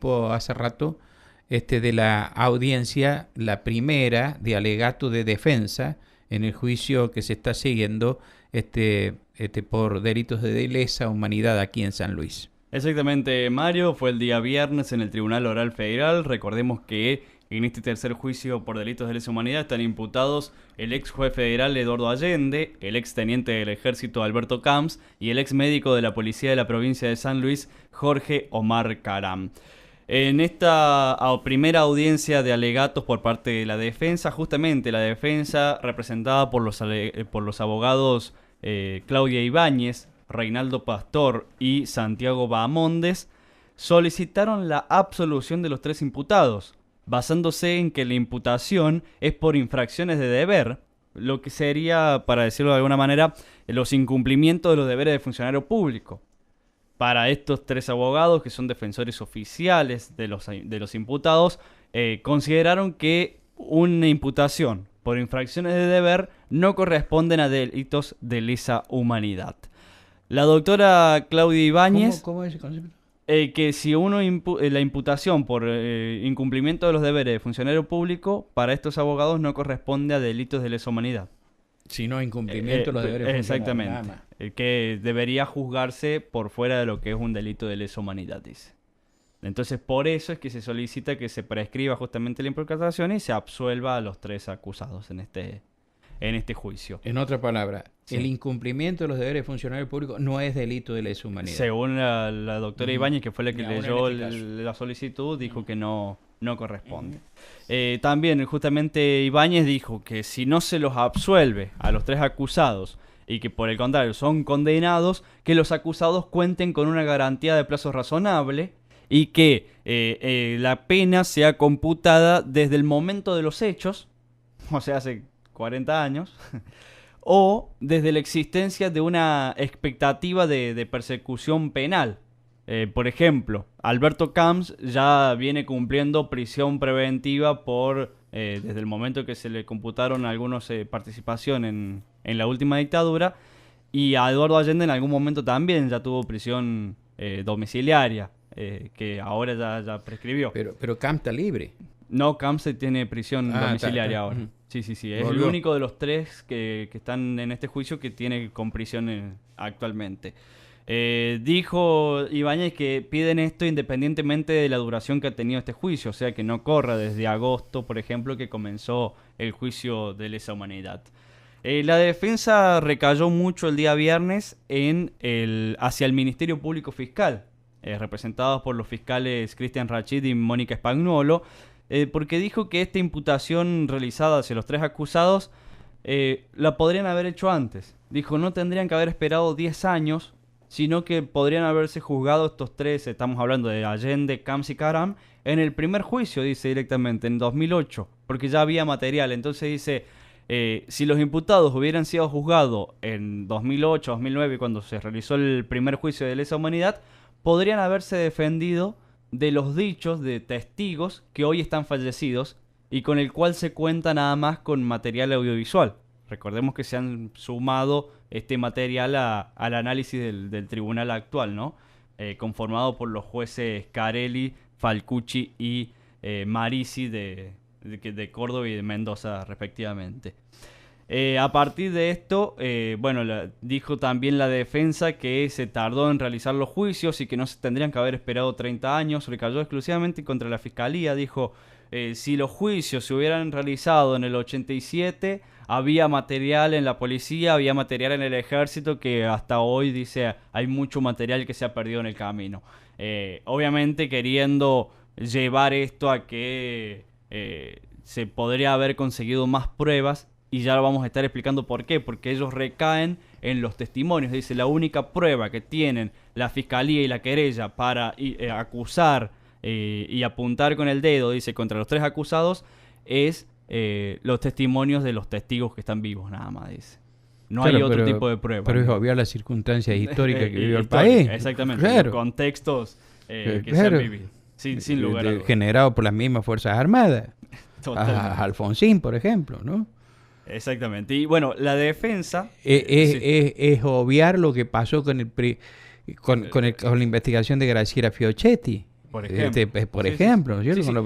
participó hace rato de la audiencia, la primera de alegato de defensa en el juicio que se está siguiendo por delitos de lesa humanidad aquí en San Luis. Exactamente, Mario, fue el día viernes en el Tribunal Oral Federal. Recordemos que en este tercer juicio por delitos de lesa humanidad están imputados el ex juez federal Eduardo Allende, el ex teniente del ejército Alberto Camps y el ex médico de la policía de la provincia de San Luis, Jorge Omar Caram. En esta primera audiencia de alegatos por parte de la defensa, justamente la defensa representada por los abogados Claudia Ibáñez, Reinaldo Pastor y Santiago Bahamondes, solicitaron la absolución de los tres imputados, basándose en que la imputación es por infracciones de deber, lo que sería, para decirlo de alguna manera, los incumplimientos de los deberes de funcionario público. Para estos tres abogados, que son defensores oficiales de los imputados, consideraron que una imputación por infracciones de deber no corresponden a delitos de lesa humanidad. La doctora Claudia Ibáñez... ¿Cómo es ese concepto? Que si la imputación por incumplimiento de los deberes de funcionario público, para estos abogados no corresponde a delitos de lesa humanidad. Sino incumplimiento de los deberes de funcionario. Exactamente. Que debería juzgarse por fuera de lo que es un delito de lesa humanidad, dice. Entonces, por eso es que se solicita que se prescriba justamente la imputación y se absuelva a los tres acusados en este juicio. En otra palabra, sí, el incumplimiento de los deberes de funcionario público no es delito de lesa humanidad. Según la doctora Ibáñez, que fue la que leyó la solicitud, dijo que no corresponde. También, justamente, Ibáñez dijo que si no se los absuelve a los tres acusados y que por el contrario son condenados, que los acusados cuenten con una garantía de plazo razonable y que la pena sea computada desde el momento de los hechos, o sea, hace 40 años, o desde la existencia de una expectativa de persecución penal. Por ejemplo, Alberto Camps ya viene cumpliendo prisión preventiva desde el momento que se le computaron algunos participación en la última dictadura, y a Eduardo Allende en algún momento también ya tuvo prisión domiciliaria, que ahora ya prescribió. Pero Camps está libre. No, Camps tiene prisión domiciliaria ahora. Sí. Es el único de los tres que están en este juicio que tiene con prisión actualmente. Dijo Ibáñez que piden esto independientemente de la duración que ha tenido este juicio, o sea que no corra desde agosto, por ejemplo, que comenzó el juicio de lesa humanidad. La defensa recayó mucho el día viernes hacia el Ministerio Público Fiscal, representados por los fiscales Cristian Rachid y Mónica Spagnuolo, porque dijo que esta imputación realizada hacia los tres acusados la podrían haber hecho antes. Dijo, no tendrían que haber esperado 10 años, sino que podrían haberse juzgado estos tres, estamos hablando de Allende, Camps y Caram, en el primer juicio, dice directamente, en 2008, porque ya había material. Entonces dice, si los imputados hubieran sido juzgados en 2008, 2009, cuando se realizó el primer juicio de lesa humanidad, podrían haberse defendido de los dichos de testigos que hoy están fallecidos y con el cual se cuenta nada más con material audiovisual. Recordemos que se han sumado este material al análisis del tribunal actual, ¿no? Conformado por los jueces Carelli, Falcucci y Marisi de Córdoba y de Mendoza, respectivamente. A partir de esto, dijo también la defensa que se tardó en realizar los juicios y que no se tendrían que haber esperado 30 años. Recayó exclusivamente contra la fiscalía. Dijo, si los juicios se hubieran realizado en el 87, había material en la policía, había material en el ejército, que hasta hoy, dice, hay mucho material que se ha perdido en el camino. Obviamente queriendo llevar esto a que se podría haber conseguido más pruebas. Y ya lo vamos a estar explicando por qué. Porque ellos recaen en los testimonios. Dice, la única prueba que tienen la fiscalía y la querella para acusar y apuntar con el dedo, dice, contra los tres acusados, es los testimonios de los testigos que están vivos, nada más, dice. No claro, hay otro tipo de prueba. Pero es obviar las circunstancias históricas que vivió el país. Exactamente, claro. Los contextos que se han vivido. Sin lugar a dudas. Generado por las mismas Fuerzas Armadas. Alfonsín, por ejemplo, ¿no? Exactamente. Y bueno, la defensa... es obviar lo que pasó con la investigación de Graciela Fiochetti. Por ejemplo, por ejemplo, ¿no?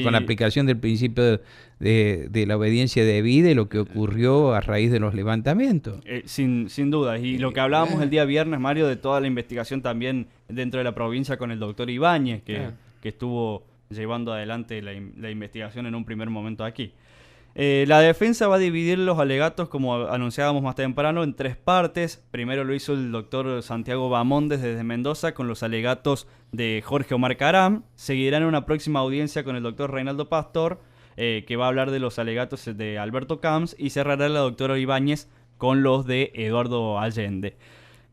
Con la aplicación del principio de la obediencia debida y lo que ocurrió a raíz de los levantamientos. Sin duda. Y lo que hablábamos el día viernes, Mario, de toda la investigación también dentro de la provincia con el doctor Ibáñez, que estuvo llevando adelante la investigación en un primer momento aquí. La defensa va a dividir los alegatos, como anunciábamos más temprano, en 3 partes. Primero lo hizo el doctor Santiago Bamondes desde Mendoza con los alegatos de Jorge Omar Caram. Seguirán una próxima audiencia con el doctor Reinaldo Pastor, que va a hablar de los alegatos de Alberto Camps, y cerrará la doctora Ibáñez con los de Eduardo Allende.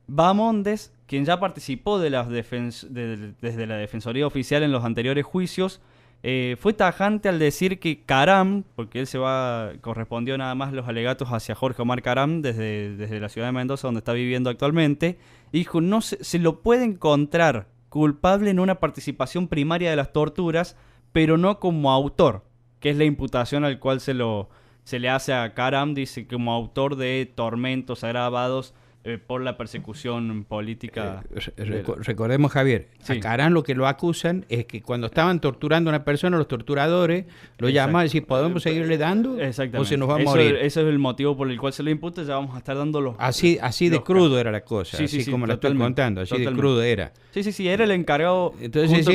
Bamondes, quien ya participó desde la Defensoría Oficial en los anteriores juicios, fue tajante al decir que Caram, porque él correspondió nada más los alegatos hacia Jorge Omar Caram desde la ciudad de Mendoza, donde está viviendo actualmente, dijo, no se lo puede encontrar culpable en una participación primaria de las torturas, pero no como autor, que es la imputación al cual se le hace a Caram, dice, como autor de tormentos agravados por la persecución política. Recordemos, Javier, a Caram lo que lo acusan es que cuando estaban torturando a una persona, los torturadores lo llamaban y decían, ¿podemos seguirle dando? O se nos va a morir. Ese es el motivo por el cual se lo imputa, ya vamos a estar dando los... Así de crudo era la cosa, así como la estoy contando, así de crudo era. Sí, era el encargado. Entonces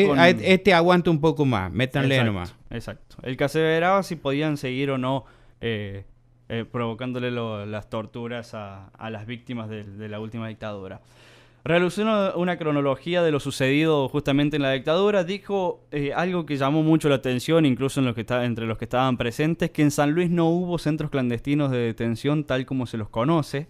este aguanta un poco más, métanle nomás. Exacto. El que aseveraba si podían seguir o no provocándole las torturas a las víctimas de la última dictadura. Realizó una cronología de lo sucedido justamente en la dictadura. Dijo algo que llamó mucho la atención, incluso entre los que estaban presentes, que en San Luis no hubo centros clandestinos de detención tal como se los conoce,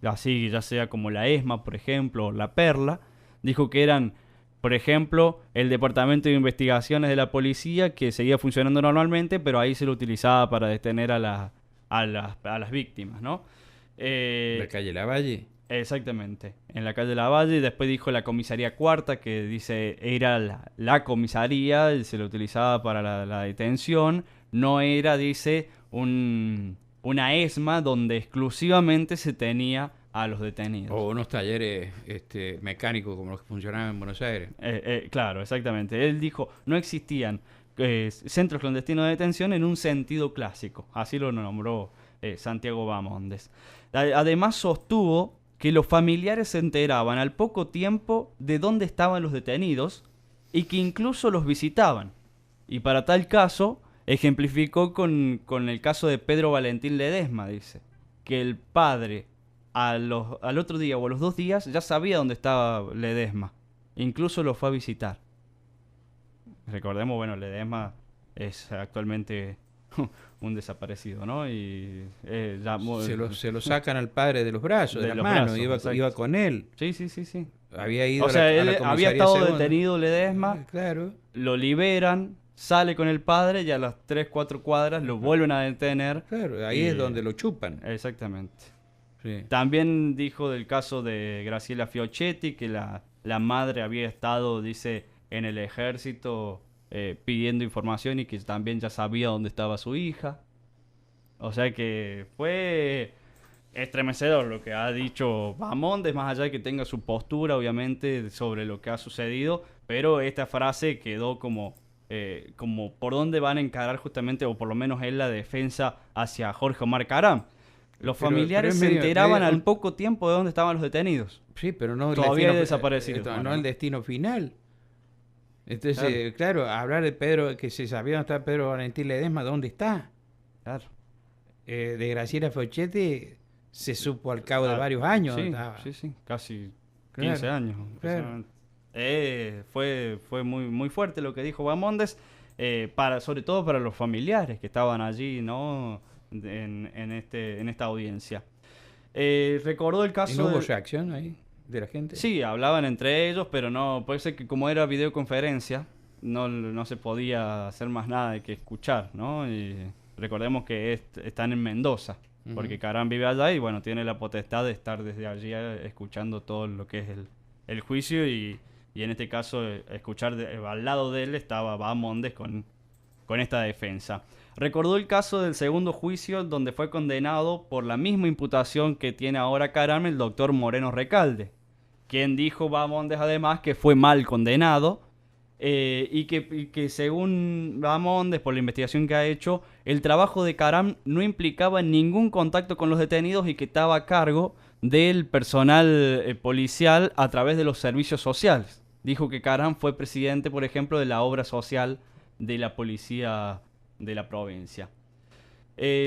así ya sea como la ESMA, por ejemplo, o la Perla. Dijo que eran, por ejemplo, el Departamento de Investigaciones de la Policía, que seguía funcionando normalmente, pero ahí se lo utilizaba para detener a las víctimas, ¿no? ¿La calle Lavalle? Exactamente, en la calle Lavalle. Después dijo la comisaría cuarta, que dice era la comisaría, y se lo utilizaba para la detención. No era, dice, una ESMA donde exclusivamente se tenía a los detenidos. O unos talleres mecánicos como los que funcionaban en Buenos Aires. Claro, exactamente. Él dijo, no existían centros clandestinos de detención en un sentido clásico. Así lo nombró Santiago Bamondes. Además sostuvo que los familiares se enteraban al poco tiempo de dónde estaban los detenidos y que incluso los visitaban. Y para tal caso, ejemplificó con el caso de Pedro Valentín Ledesma, dice, que el padre al otro día o a los 2 días ya sabía dónde estaba Ledesma. Incluso lo fue a visitar. Recordemos, bueno, Ledesma es actualmente un desaparecido, ¿no? Y se lo sacan al padre de los brazos, de las manos, iba con él. Sí. Había ido él había estado detenido Ledesma, claro. Lo liberan, sale con el padre y a las 3-4 cuadras lo vuelven a detener. Claro, ahí es donde lo chupan. Exactamente. Sí. También dijo del caso de Graciela Fiochetti, que la madre había estado, dice, en el ejército pidiendo información y que también ya sabía dónde estaba su hija. O sea que fue estremecedor lo que ha dicho Bamondes, más allá de que tenga su postura, obviamente, sobre lo que ha sucedido, pero esta frase quedó como por dónde van a encarar justamente, o por lo menos es la defensa hacia Jorge Omar Caram. Los familiares se enteraban al poco tiempo de dónde estaban los detenidos. Sí, pero no todavía hay desaparecidos. No el destino final. Entonces, claro, hablar de Pedro, que se sabía dónde está Pedro Valentín Ledesma, ¿dónde está? Claro. De Graciela Fiochetti se supo al cabo de varios años. Sí, casi 15 años. Claro. Fue muy, muy fuerte lo que dijo Bamondes, sobre todo para los familiares que estaban allí, ¿no? En esta audiencia. Recordó el caso. ¿Y no hubo reacción ahí de la gente? Sí, hablaban entre ellos, pero no, puede ser que como era videoconferencia, no se podía hacer más nada que escuchar, ¿no? Y recordemos que están en Mendoza, porque Caram vive allá y bueno, tiene la potestad de estar desde allí escuchando todo lo que es el juicio y en este caso escuchar al lado de él estaba Bamondes con esta defensa. Recordó el caso del segundo juicio donde fue condenado por la misma imputación que tiene ahora Caram el doctor Moreno Recalde, quien dijo Bamondes además que fue mal condenado y que según Bahamondes, por la investigación que ha hecho, el trabajo de Karam no implicaba ningún contacto con los detenidos y que estaba a cargo del personal policial a través de los servicios sociales. Dijo que Karam fue presidente, por ejemplo, de la obra social de la policía de la provincia.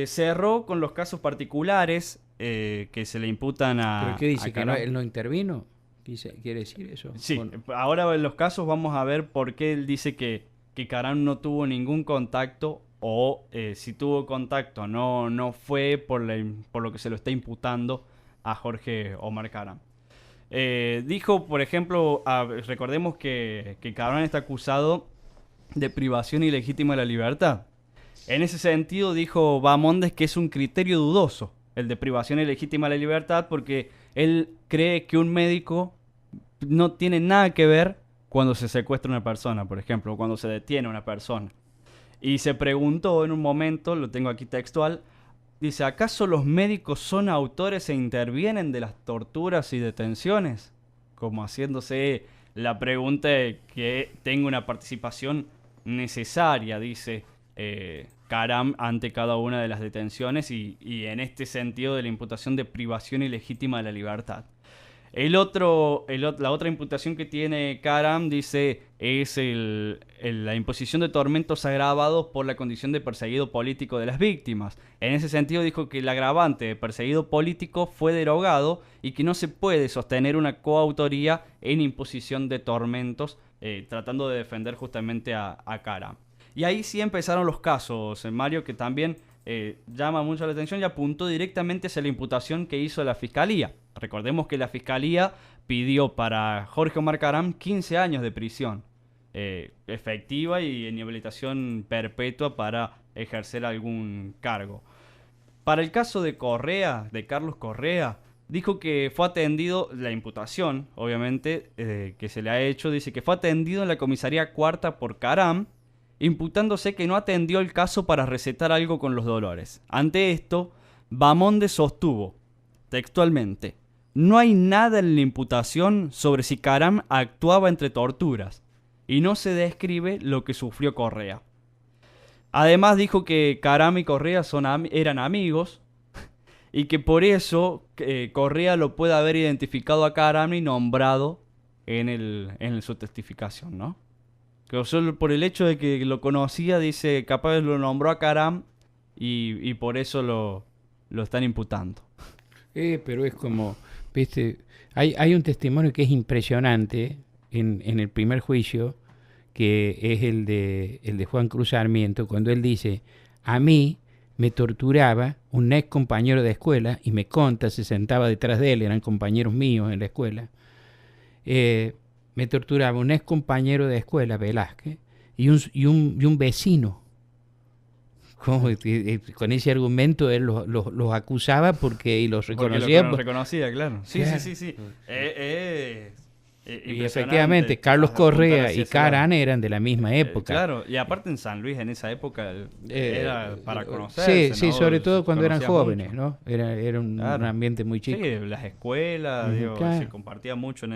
Cerró con los casos particulares que se le imputan a... ¿Pero qué dice? ¿Que él no intervino? ¿Quiere decir eso? Sí, bueno. Ahora en los casos vamos a ver por qué él dice que Karam no tuvo ningún contacto o si tuvo contacto no fue por lo que se lo está imputando a Jorge Omar Karam. Dijo, por ejemplo, recordemos que Karam está acusado de privación ilegítima de la libertad. En ese sentido dijo Bahamondes que es un criterio dudoso el de privación ilegítima de la libertad porque él cree que un médico no tiene nada que ver cuando se secuestra una persona, por ejemplo, o cuando se detiene una persona. Y se preguntó en un momento, lo tengo aquí textual, dice, ¿acaso los médicos son autores e intervienen de las torturas y detenciones? Como haciéndose la pregunta de que tenga una participación necesaria, dice Karam, ante cada una de las detenciones y en este sentido de la imputación de privación ilegítima de la libertad. La otra imputación que tiene Karam, dice, es la imposición de tormentos agravados por la condición de perseguido político de las víctimas. En ese sentido dijo que el agravante de perseguido político fue derogado y que no se puede sostener una coautoría en imposición de tormentos, tratando de defender justamente a Karam. Y ahí sí empezaron los casos, Mario, que también llama mucho la atención y apuntó directamente hacia la imputación que hizo la Fiscalía. Recordemos que la Fiscalía pidió para Jorge Omar Karam 15 años de prisión efectiva y inhabilitación perpetua para ejercer algún cargo. Para el caso de Correa, de Carlos Correa, dijo que fue atendido, la imputación, obviamente, que se le ha hecho, dice que fue atendido en la comisaría cuarta por Karam, imputándose que no atendió el caso para recetar algo con los dolores. Ante esto, Bahamondes sostuvo, textualmente, no hay nada en la imputación sobre si Karam actuaba entre torturas, y no se describe lo que sufrió Correa. Además dijo que Karam y Correa eran amigos, y que por eso Correa lo puede haber identificado a Karam y nombrado en su testificación, ¿no? Que solo por el hecho de que lo conocía, dice, capaz lo nombró a Karam y por eso lo están imputando. Pero es como, viste, hay un testimonio que es impresionante en el primer juicio, que es el de Juan Cruz Sarmiento, cuando él dice, a mí me torturaba un ex compañero de escuela, y me conta, se sentaba detrás de él, eran compañeros míos en la escuela, me torturaba un ex compañero de escuela, Velázquez, y un vecino. Con ese argumento él los acusaba y los reconocía. Porque lo reconocía, claro. Sí. Y efectivamente, Carlos Correa y Karam eran de la misma época. Claro, y aparte en San Luis en esa época era para conocerse, sí, ¿no? Sobre todo cuando eran jóvenes, mucho, ¿no? Era un ambiente muy chico. Sí, las escuelas, claro. Se compartía mucho en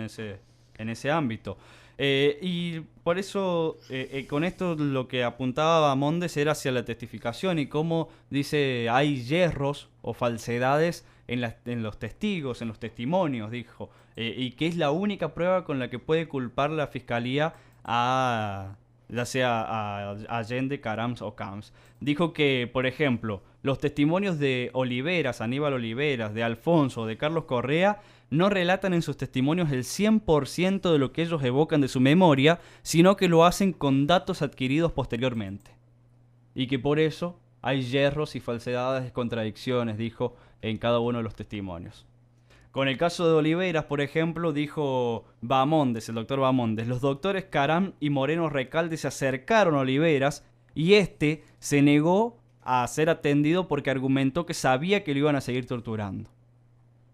ese ámbito. Y por eso, con esto lo que apuntaba Bahamondes era hacia la testificación y cómo, dice, hay yerros o falsedades en los testigos, en los testimonios, dijo, y que es la única prueba con la que puede culpar la Fiscalía ya sea a Allende, Karams o Camps. Dijo que, por ejemplo, los testimonios de Oliveras, Aníbal Oliveras, de Alfonso, de Carlos Correa, no relatan en sus testimonios el 100% de lo que ellos evocan de su memoria, sino que lo hacen con datos adquiridos posteriormente. Y que por eso hay yerros y falsedades, contradicciones, dijo, en cada uno de los testimonios. Con el caso de Oliveras, por ejemplo, dijo Bahamondes, el doctor Bahamondes, los doctores Karam y Moreno Recalde se acercaron a Oliveras y este se negó a ser atendido porque argumentó que sabía que lo iban a seguir torturando.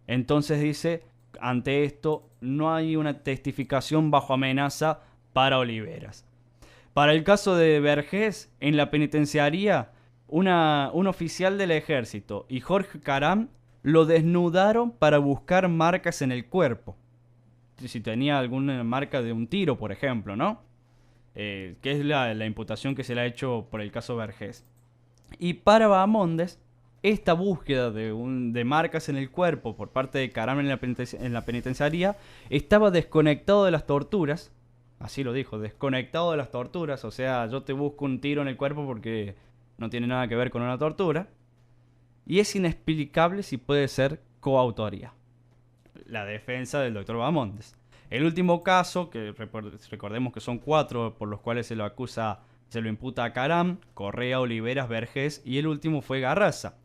Entonces dice, ante esto no hay una testificación bajo amenaza para Oliveras. Para el caso de Vergés, en la penitenciaría, un oficial del ejército y Jorge Karam lo desnudaron para buscar marcas en el cuerpo. Si tenía alguna marca de un tiro, por ejemplo, ¿no? que es la imputación que se le ha hecho por el caso Vergés. Y para Bahamondes, esta búsqueda de marcas en el cuerpo por parte de Caram en la penitenciaría estaba desconectado de las torturas. Así lo dijo, desconectado de las torturas. O sea, yo te busco un tiro en el cuerpo porque no tiene nada que ver con una tortura. Y es inexplicable si puede ser coautoría. La defensa del doctor Bahamondes. El último caso, que recordemos que son 4 por los cuales se lo imputa a Caram, Correa, Oliveras, Vergés, y el último fue Garraza.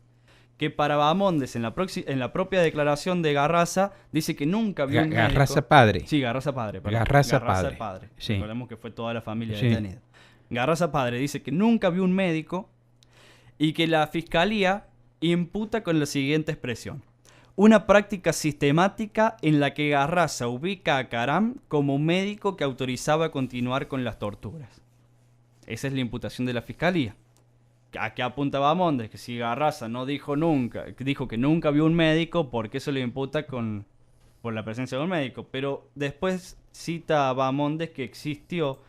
Que para Bahamondes, en la propia declaración de Garraza, dice que nunca vio un médico... Garraza padre. Sí, Garraza padre. Garraza padre. Sí. Recordemos que fue toda la familia detenida. Garraza padre dice que nunca vio un médico y que la fiscalía imputa con la siguiente expresión: una práctica sistemática en la que Garraza ubica a Caram como médico que autorizaba continuar con las torturas. Esa es la imputación de la fiscalía. ¿A qué apunta Bahamondes? Que si Garraza no dijo que nunca vio un médico, ¿por qué se le imputa por la presencia de un médico? Pero después cita a Bahamondes que existió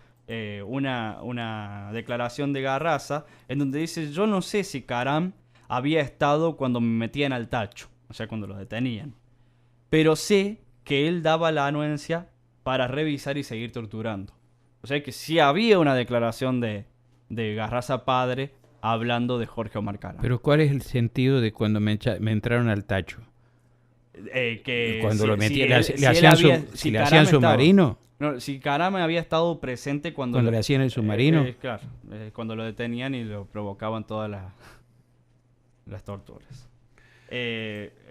una declaración de Garraza en donde dice: yo no sé si Caram había estado cuando me metían al tacho, o sea, cuando lo detenían, pero sé que él daba la anuencia para revisar y seguir torturando. O sea que sí había una declaración de Garraza padre hablando de Jorge Omar Caram. Pero ¿cuál es el sentido de cuando me entraron al tacho? Que cuando lo metían, le hacían submarino. No, si Caram había estado presente cuando le hacían el submarino. Claro, cuando lo detenían y lo provocaban todas las torturas.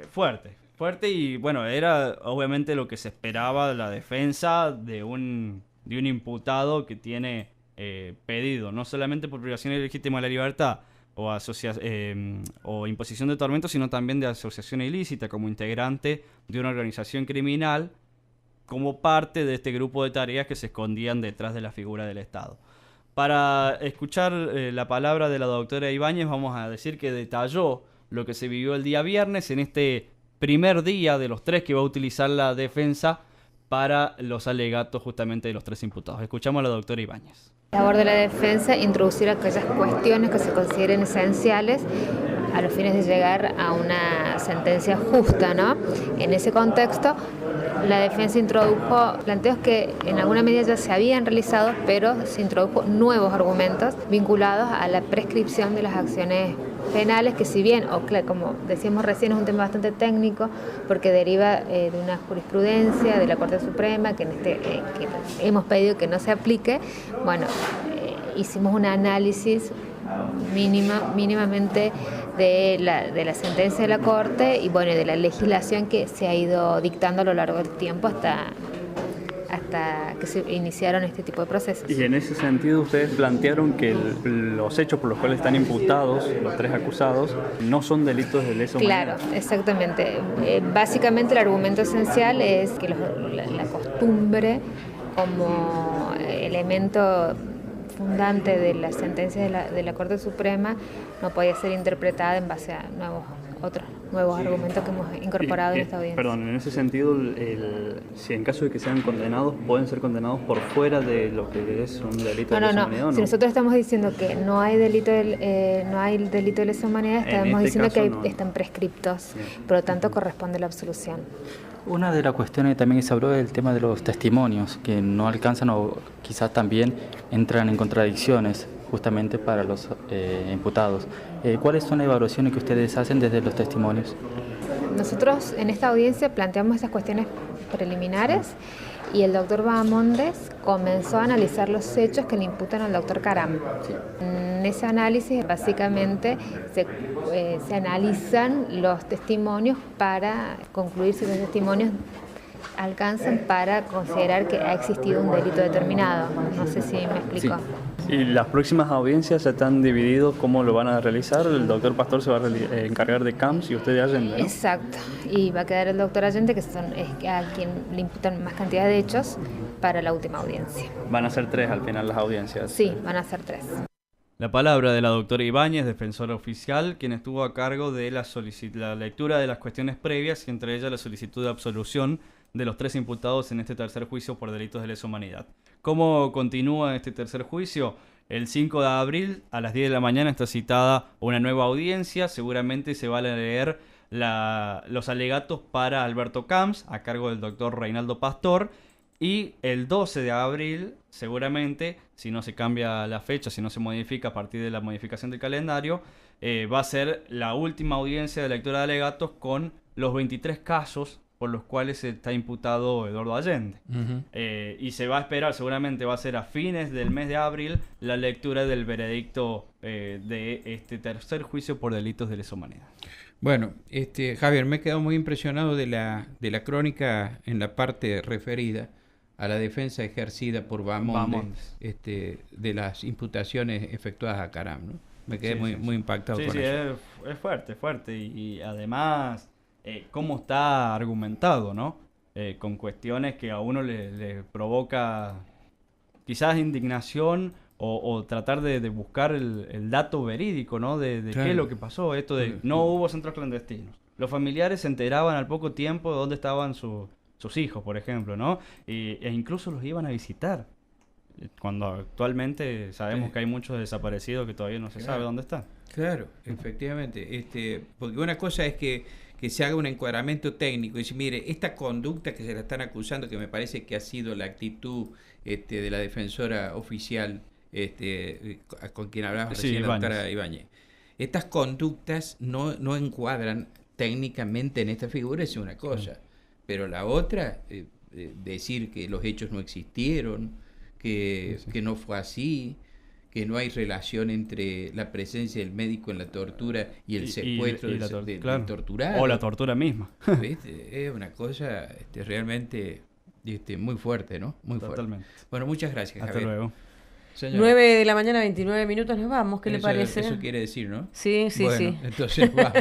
Fuerte y bueno, era obviamente lo que se esperaba de la defensa de un imputado que tiene pedido, no solamente por privación ilegítima de la libertad o imposición de tormento, sino también de asociación ilícita como integrante de una organización criminal, como parte de este grupo de tareas que se escondían detrás de la figura del Estado. Para escuchar la palabra de la doctora Ibáñez, vamos a decir que detalló lo que se vivió el día viernes en este primer día de los 3 que va a utilizar la defensa para los alegatos justamente de los 3 imputados. Escuchamos a la doctora Ibáñez. La labor de la defensa, introducir aquellas cuestiones que se consideren esenciales a los fines de llegar a una sentencia justa, ¿no? En ese contexto, la defensa introdujo planteos que en alguna medida ya se habían realizado, pero se introdujo nuevos argumentos vinculados a la prescripción de las acciones penales, que si bien, como decíamos recién, es un tema bastante técnico porque deriva de una jurisprudencia de la Corte Suprema que que hemos pedido que no se aplique. Bueno, hicimos un análisis mínimamente de la sentencia de la Corte y bueno, de la legislación que se ha ido dictando a lo largo del tiempo hasta que se iniciaron este tipo de procesos. Y en ese sentido ustedes plantearon que los hechos por los cuales están imputados los 3 acusados no son delitos de lesa humanidad. Claro, exactamente. Básicamente el argumento esencial es que la costumbre como elemento fundante de la sentencia de la Corte Suprema no podía ser interpretada en base a otros nuevos argumentos que hemos incorporado en esta audiencia. Perdón, en ese sentido, si en caso de que sean condenados, ¿pueden ser condenados por fuera de lo que es un delito de lesa humanidad? No. Si nosotros estamos diciendo que no hay delito de lesa humanidad, estamos diciendo que están prescriptos, por lo tanto corresponde la absolución. Una de las cuestiones también que se habló del tema de los testimonios, que no alcanzan o quizás también entran en contradicciones justamente para los imputados. ¿Cuáles son las evaluaciones que ustedes hacen desde los testimonios? Nosotros en esta audiencia planteamos esas cuestiones preliminares y el doctor Bahamondes comenzó a analizar los hechos que le imputan al doctor Caram. Sí. En ese análisis básicamente se analizan los testimonios para concluir si los testimonios alcanzan para considerar que ha existido un delito determinado. No sé si me explico. Sí. ¿Y las próximas audiencias ya están divididos cómo lo van a realizar? El doctor Pastor se va a encargar de Camps y usted de Allende, ¿no? Exacto. Y va a quedar el doctor Allende, que es a quien le imputan más cantidad de hechos, para la última audiencia. ¿Van a ser 3 al final las audiencias? Sí, van a ser 3. La palabra de la doctora Ibáñez, defensora oficial, quien estuvo a cargo de la lectura de las cuestiones previas y entre ellas la solicitud de absolución de los 3 imputados en este tercer juicio por delitos de lesa humanidad. ¿Cómo continúa este tercer juicio? El 5 de abril a las 10 de la mañana está citada una nueva audiencia. Seguramente se van a leer los alegatos para Alberto Camps, a cargo del doctor Reinaldo Pastor. Y el 12 de abril, seguramente, si no se cambia la fecha, si no se modifica a partir de la modificación del calendario, va a ser la última audiencia de lectura de alegatos con los 23 casos por los cuales está imputado Eduardo Allende. Y se va a esperar, seguramente va a ser a fines del mes de abril, la lectura del veredicto de este tercer juicio por delitos de lesa humanidad. Bueno, Javier, me he quedado muy impresionado de la crónica en la parte referida a la defensa ejercida por Bahamondes, de las imputaciones efectuadas a Caram, ¿no? Me quedé muy impactado con eso. Es fuerte. Y además, cómo está argumentado, ¿no? Con cuestiones que a uno le provoca quizás indignación o tratar de buscar el dato verídico, ¿no? De claro. Qué es lo que pasó, esto de no hubo centros clandestinos. Los familiares se enteraban al poco tiempo de dónde estaban sus hijos, por ejemplo, ¿no? E incluso los iban a visitar. Cuando actualmente sabemos que hay muchos desaparecidos que todavía no se sabe dónde están. Claro, efectivamente. Porque una cosa es que se haga un encuadramiento técnico y decir, mire, esta conducta que se la están acusando, que me parece que ha sido la actitud de la defensora oficial, con quien hablaba recién, la doctora Ibáñez. Estas conductas no encuadran técnicamente en esta figura, es una cosa. Pero la otra, decir que los hechos no existieron, que no fue así, que no hay relación entre la presencia del médico en la tortura y el secuestro del torturado. O la tortura misma. Es una cosa realmente muy fuerte, ¿no? Muy Totalmente. Fuerte. Bueno, muchas gracias, Javier. Hasta luego. Señora. 9 de la mañana, 29 minutos, nos vamos. ¿Qué le parece? Eso quiere decir, ¿no? Sí. Entonces vamos.